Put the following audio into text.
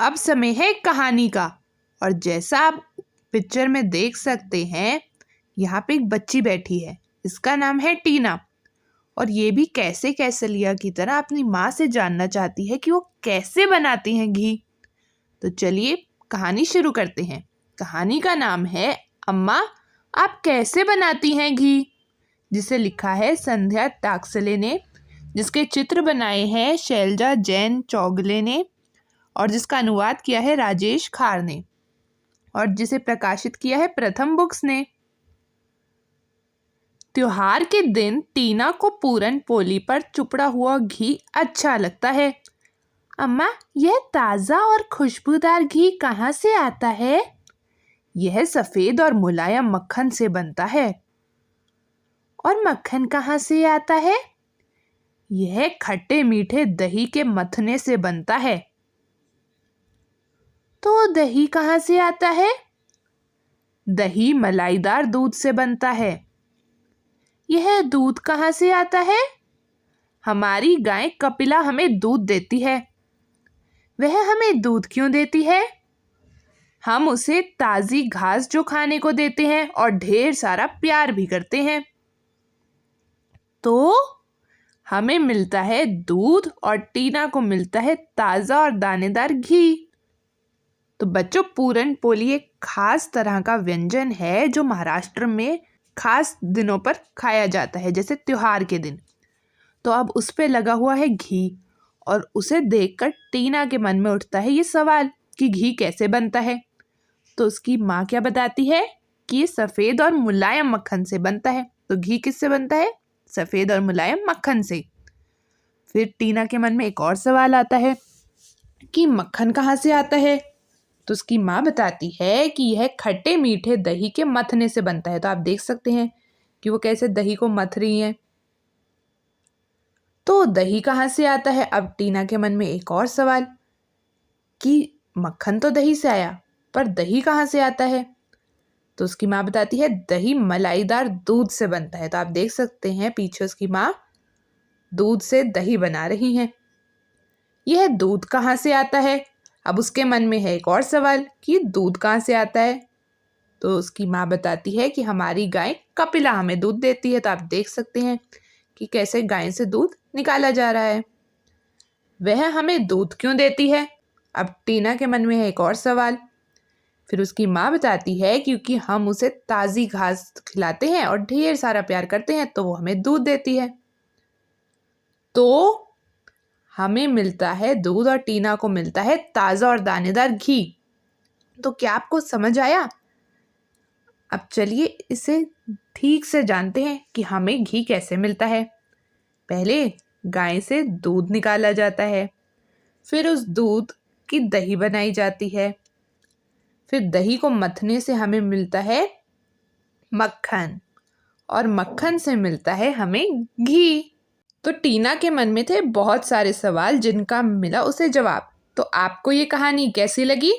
अब समय है कहानी का। और जैसा आप पिक्चर में देख सकते हैं, यहाँ पे एक बच्ची बैठी है, इसका नाम है टीना। और ये भी कैसे कैसलिया की तरह अपनी माँ से जानना चाहती है कि वो कैसे बनाती हैं घी। तो चलिए कहानी शुरू करते हैं। कहानी का नाम है अम्मा आप कैसे बनाती हैं घी, जिसे लिखा है संध्या टाकसले ने, जिसके चित्र बनाए हैं शैलजा जैन चौगले ने, और जिसका अनुवाद किया है राजेश खार ने, और जिसे प्रकाशित किया है प्रथम बुक्स ने। त्योहार के दिन टीना को पूरन पोली पर चुपड़ा हुआ घी अच्छा लगता है। अम्मा, यह ताज़ा और खुशबूदार घी कहाँ से आता है? यह सफ़ेद और मुलायम मक्खन से बनता है। और मक्खन कहाँ से आता है? यह खट्टे मीठे दही के मथने से बनता है। तो दही कहाँ से आता है? दही मलाईदार दूध से बनता है। यह दूध कहाँ से आता है? हमारी गाय कपिला हमें दूध देती है। वह हमें दूध क्यों देती है? हम उसे ताज़ी घास जो खाने को देते हैं और ढेर सारा प्यार भी करते हैं। तो हमें मिलता है दूध और टीना को मिलता है ताज़ा और दानेदार घी। तो बच्चों, पूरन पोली एक खास तरह का व्यंजन है जो महाराष्ट्र में खास दिनों पर खाया जाता है, जैसे त्योहार के दिन। तो अब उस पे लगा हुआ है घी, और उसे देखकर टीना के मन में उठता है ये सवाल कि घी कैसे बनता है। तो उसकी माँ क्या बताती है कि ये सफ़ेद और मुलायम मक्खन से बनता है। तो घी किससे बनता है? सफ़ेद और मुलायम मक्खन से। फिर टीना के मन में एक और सवाल आता है कि मक्खन कहाँ से आता है। तो उसकी माँ बताती है कि यह खट्टे मीठे दही के मथने से बनता है। तो आप देख सकते हैं कि वो कैसे दही को मथ रही हैं। तो दही कहाँ से आता है? अब टीना के मन में एक और सवाल कि मक्खन तो दही से आया, पर दही कहाँ से आता है? तो उसकी माँ बताती है दही मलाईदार दूध से बनता है। तो आप देख सकते हैं पीछे उसकी माँ दूध से दही बना रही हैं। यह दूध कहाँ से आता है? अब उसके मन में है एक और सवाल कि दूध कहाँ से आता है। तो उसकी माँ बताती है कि हमारी गाय कपिला हमें दूध देती है। तो आप देख सकते हैं कि कैसे गाय से दूध निकाला जा रहा है। वह हमें दूध क्यों देती है? अब टीना के मन में है एक और सवाल। फिर उसकी माँ बताती है क्योंकि हम उसे ताज़ी घास खिलाते हैं और ढेर सारा प्यार करते हैं, तो वो हमें दूध देती है। तो हमें मिलता है दूध और टीना को मिलता है ताज़ा और दानेदार घी। तो क्या आपको समझ आया? अब चलिए इसे ठीक से जानते हैं कि हमें घी कैसे मिलता है। पहले गाय से दूध निकाला जाता है, फिर उस दूध की दही बनाई जाती है, फिर दही को मथने से हमें मिलता है मक्खन, और मक्खन से मिलता है हमें घी। तो टीना के मन में थे बहुत सारे सवाल जिनका मिला उसे जवाब। तो आपको ये कहानी कैसी लगी?